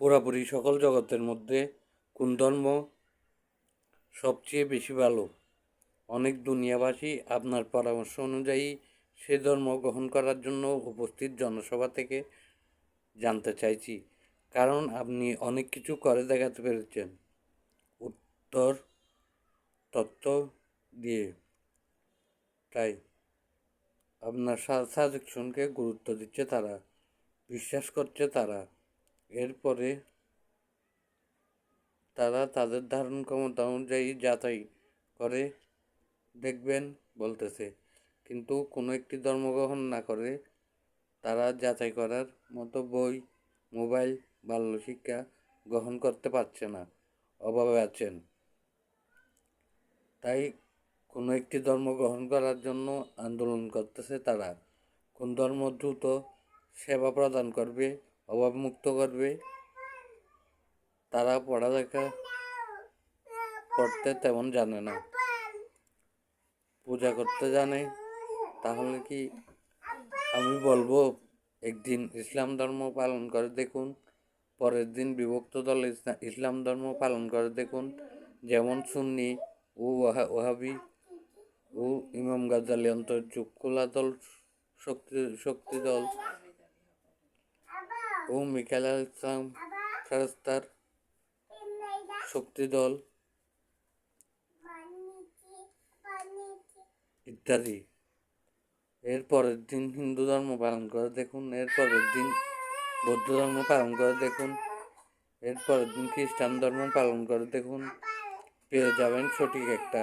পুরাপুরি সকল জগতের মধ্যে কোন ধর্ম সবচেয়ে বেশি ভালো? অনেক দুনিয়াবাসী আপনার পরামর্শ অনুযায়ী সে ধর্ম গ্রহণ করার জন্য উপস্থিত জনসভা থেকে জানতে চাইছি, কারণ আপনি অনেক কিছু করে দেখাতে পেরেছেন উত্তর তথ্য দিয়ে। তাই আপনার সাজেশনকে গুরুত্ব দিচ্ছে তারা, বিশ্বাস করছে তারা। এরপরে তারা তাদের ধারণ ক্ষমতা অনুযায়ী যাচাই করে দেখবেন বলতেছে, কিন্তু কোনো একটি ধর্ম গ্রহণ না করে তারা যাচাই করার মতো বই, মোবাইল, বাল্যশিক্ষা গ্রহণ করতে পারছে না, অভাবে আছেন। তাই কোনো একটি ধর্ম গ্রহণ করার জন্য আন্দোলন করতেছে তারা। কোন ধর্ম দ্রুত সেবা প্রদান করবে, অভাবমুক্ত করবে। তারা পড়ালেখা করতে তেমন জানে না, পূজা করতে জানে। তাহলে কি আমি বলবো একদিন ইসলাম ধর্ম পালন করে দেখুন, পরের দিন বিভক্ত দল ইসলাম ধর্ম পালন করে দেখুন, যেমন সুন্নি ও ওহাবি ও ইমাম গাজ্জালি অন্তর্যুগ খোলা দল, শক্তি দল ও মিখাইল ইসলাম ফেরেস্তার শক্তি দল ইত্যাদি। এর পরের দিন হিন্দু ধর্ম পালন করে দেখুন, এর পরের দিন বৌদ্ধ ধর্ম পালন করে দেখুন, এর পরের দিন খ্রিস্টান ধর্ম পালন করে দেখুন, পেয়ে যাবেন সঠিক একটা।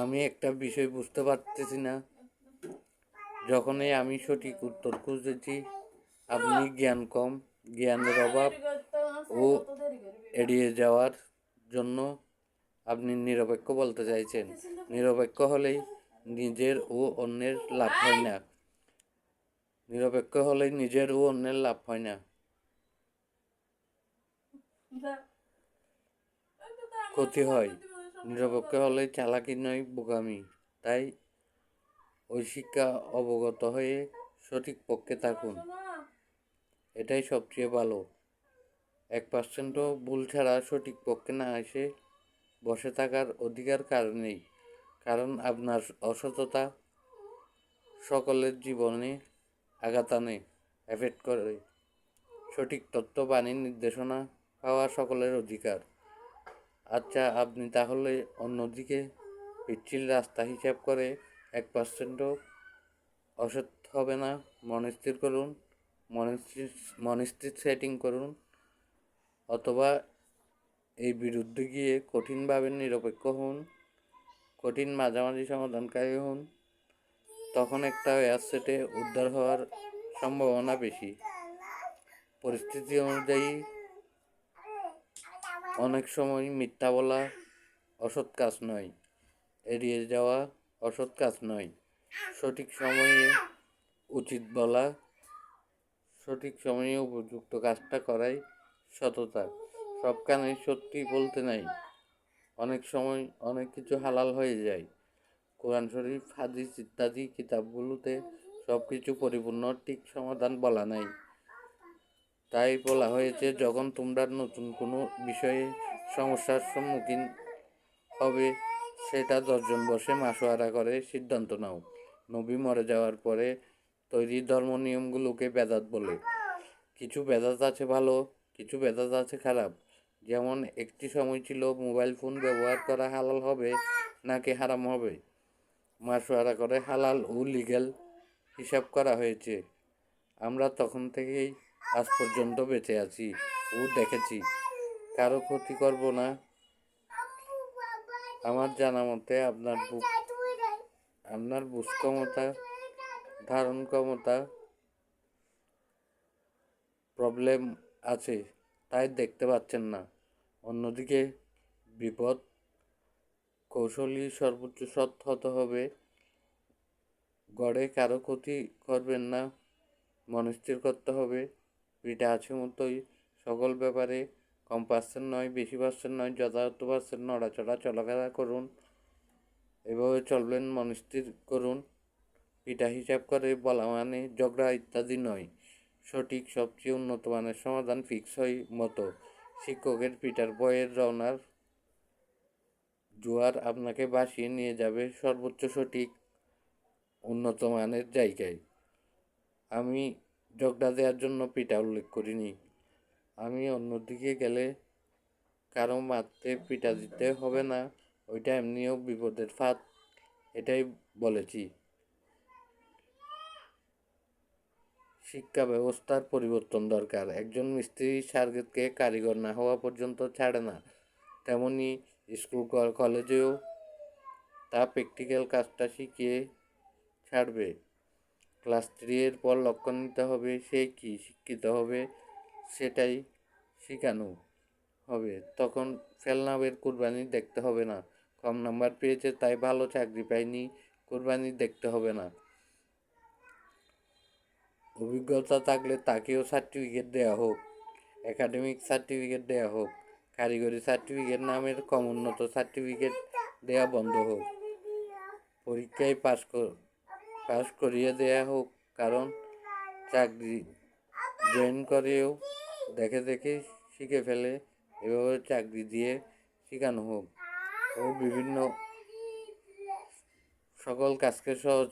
আমি একটা বিষয় বুঝতে পারতেছি না, যখনই আমি সঠিক উত্তর খুঁজেছি আপনি জ্ঞান কম, জ্ঞানের অভাব ও এড়িয়ে যাওয়ার জন্য আপনি নিরপেক্ষ বলতে চাইছেন। নিরপেক্ষ হলেই নিজের ও অন্যের লাভ হয় না, নিরপেক্ষ হলেই নিজের ও অন্যের লাভ হয় না, ক্ষতি হয়। নিরপেক্ষ হলেই চালাকি নয়, বোকামি। তাই ওই শিক্ষা অবগত হয়ে সঠিক পক্ষে থাকুন, এটাই সবচেয়ে ভালো। 1%ও ভুল ছাড়া সঠিক পক্ষে না এসে বসে থাকার অধিকার কারণ নেই, কারণ আপনার অসততা সকলের জীবনে আঘাত আনে, এফেক্ট করে। সঠিক তথ্য, বাণীর নির্দেশনা পাওয়া সকলের অধিকার। আচ্ছা, আপনি তাহলে অন্যদিকে পিচ্ছিল রাস্তা হিসাব করে 1%ও অসৎ হবে না মনস্থির করুন, মনস্থির সেটিং করুন, অথবা এই বিরুদ্ধে গিয়ে কঠিনভাবে নিরপেক্ষ হন, কঠিন মাঝামাঝি সমাধানকারী হন। তখন একটা সেটে উদ্ধার হওয়ার সম্ভাবনা বেশি। পরিস্থিতি অনুযায়ী অনেক সময় মিথ্যা বলা অসৎ কাজ নয়, এড়িয়ে যাওয়া অসৎ কাজ নয়, সঠিক সময়ে উচিত বলা, সঠিক সময়ে উপযুক্ত কাজটা করাই সততা। সব কানে সত্যি বলতে নাই, অনেক সময় অনেক কিছু হালাল হয়ে যায়। কোরআন শরীফ, হাদিস ইত্যাদি কিতাবগুলোতে সব কিছু পরিপূর্ণ ঠিক সমাধান বলা নাই। তাই বলা হয়েছে, যখন তোমরা নতুন কোনো বিষয়ে সমস্যার সম্মুখীন হবে সেটা 10 জন বসে মাশওয়ারা করে সিদ্ধান্ত নাও। নবী মরে যাওয়ার পরে তৈরি ধর্ম নিয়মগুলোকে বেদাত বলে। কিছু বেদাত আছে ভালো, কিছু বেদাত আছে খারাপ। যেমন একটি সময় ছিল মোবাইল ফোন ব্যবহার করা হালাল হবে নাকি হারাম হবে, মাশওয়ারা করে হালাল ও লিগ্যাল হিসাব করা হয়েছে। আমরা তখন থেকেই আজ পর্যন্ত বেঁচে আছি ও দেখেছি। কারো ক্ষতি করব না। আমার জানা মতে আপনার বুঝ ক্ষমতা, ধারণ ক্ষমতা প্রবলেম আছে, তাই দেখতে পাচ্ছেন না। অন্যদিকে বিপদ কৌশলী সর্বোচ্চ সৎ হতে হবে, গড়ে কারো ক্ষতি করবেন না, মনস্থির করতে হবে। পিঠা আছে মতোই সকল ব্যাপারে কম পার্সেন্ট নয়, বেশি পার্সেন্ট নয়, যথাযথ পার্সেন্ট নড়াচড়া চলাফেরা করুন। এভাবে চলবেন, মনস্থির করুন। পিঠা হিসাব করে বলা মানে ঝগড়া ইত্যাদি নয়। সঠিক সবচেয়ে উন্নত মানের সমাধান ফিক্সই মতো শিক্ষকের পিটার বইয়ের রওনার জোয়ার আপনাকে ভাসিয়ে নিয়ে যাবে সর্বোচ্চ সঠিক উন্নত মানের জায়গায়। আমি ঝগড়া দেওয়ার জন্য পিটা উল্লেখ করিনি। আমি অন্যদিকে গেলে কারো মারতে পিটা দিতে হবে না, ওইটা এমনিও বিপদের ফাঁদ, এটাই বলেছি। শিক্ষা ব্যবস্থার পরিবর্তন দরকার। একজন মিস্ত্রি সার্গেতকে কারিগর না হওয়া পর্যন্ত ছাড়ে না, তেমনি স্কুল কলেজেও তা প্র্যাকটিক্যাল কাজটা শিখিয়ে ছাড়বে। ক্লাস 3 এর পর লক্ষ্য নিতে হবে, সে কি শিক্ষিত হবে সেটাই শেখানো হবে। তখন ফেলনাবের কুরবানি দেখতে হবে না, কম নাম্বার পেয়েছে তাই ভালো চাকরি পায়নি, কুরবানি দেখতে হবে না। অভিজ্ঞতা থাকলে তাকেও সার্টিফিকেট দেওয়া হোক, একাডেমিক সার্টিফিকেট দেওয়া হোক, কারিগরি সার্টিফিকেট নামের কম উন্নত সার্টিফিকেট দেওয়া বন্ধ হোক। পরীক্ষায় পাস করিয়ে দেওয়া হোক, কারণ চাকরি জয়েন করেও দেখে দেখে শিখে ফেলে, এভাবে চাকরি দিয়ে শেখানো হোক ও বিভিন্ন সকল কাজকে সহজ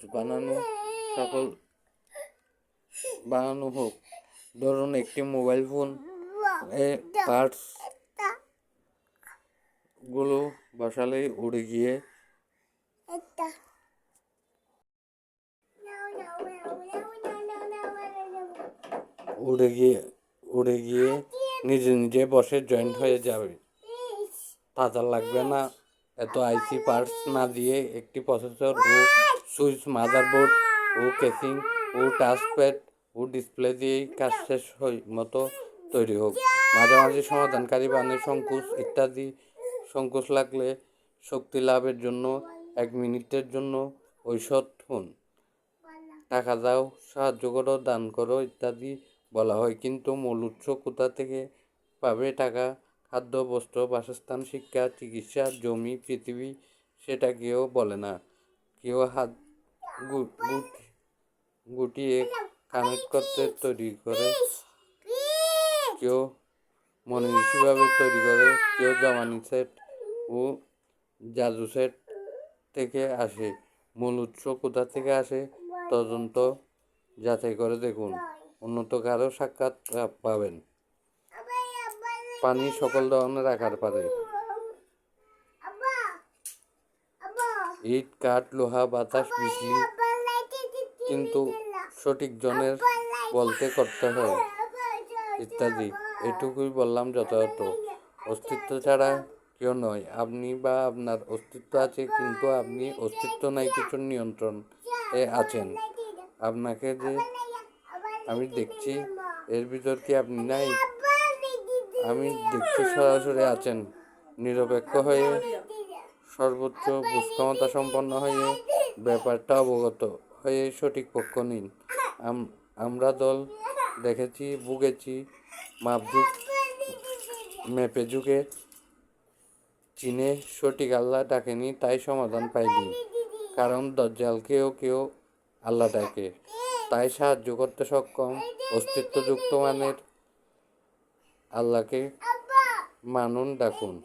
বানানো হোক। ধরুন একটি মোবাইল ফোন পার্টস গুলো বসালেই উড়ে গিয়ে নিজে নিজে বসে জয়েন্ট হয়ে যাবে, তাজা লাগবে না। এত আইসি পার্টস না দিয়ে একটি প্রসেসর ও সুইচ, মাদারবোর্ড ও কেসিং ও টাচপ্যাড ও ডিসপ্লে দিয়েই কাজ শেষ মতো তৈরি হোক। মাঝে মাঝে সমাধানকারী বানে সংকোচ লাগলে শক্তি লাভের জন্য 1 মিনিটের জন্য ঔষধ হন, টাকা দাও, সাহায্য করো, দান করো ইত্যাদি বলা হয়, কিন্তু মূল উৎস কোথা থেকে পাবে টাকা, খাদ্য, বস্ত্র, বাসস্থান, শিক্ষা, চিকিৎসা, জমি, পৃথিবী, সেটা কেউ বলে না। কেউ হাত গুটিয়ে কানেক্ট করতে তৈরি করে, কেউ মনীষীভাবে তৈরি করে, কেউ জমানি সেট ও জাদু সেট থেকে আসে। মূল উৎস কোথা থেকে আসে তদন্ত যাচাই করে দেখুন, উন্নত কারো সাক্ষাৎ পাবেন। পানি সকল ধরনের আকার পারে, ইট, কাঠ, লোহা, বাতাস, বিজলি, কিন্তু সঠিক জনের বলতে করতে হয় ইত্যাদি। এটুকুই বললাম যথাযথ। অস্তিত্ব ছাড়া কেউ নয়, আপনি বা আপনার অস্তিত্ব আছে, কিন্তু আপনি অস্তিত্ব নাই কিছুর নিয়ন্ত্রণ আছেন। আপনাকে যে আমি দেখছি এর ভিতর কি আপনি নাই? আমি দেখছি সরাসরি আছেন, নিরপেক্ষ হয়ে, সর্বোচ্চ বুঝক্ষমতা সম্পন্ন হয়ে, ব্যাপারটা অবগত হয়ে সঠিক পক্ষ নিন। আমরা দল দেখেছি, ভুগেছি, মেপে যুগে চীনে সঠিক আল্লাহ ডাকেনি, তাই সমাধান পাইনি। কারণ দজ্জালকেও কেউ আল্লাহ ডাকে, তাই সাহায্য করতে সক্ষম অস্তিত্বযুক্ত মানের আল্লাহকে মানুন, ডাকুন।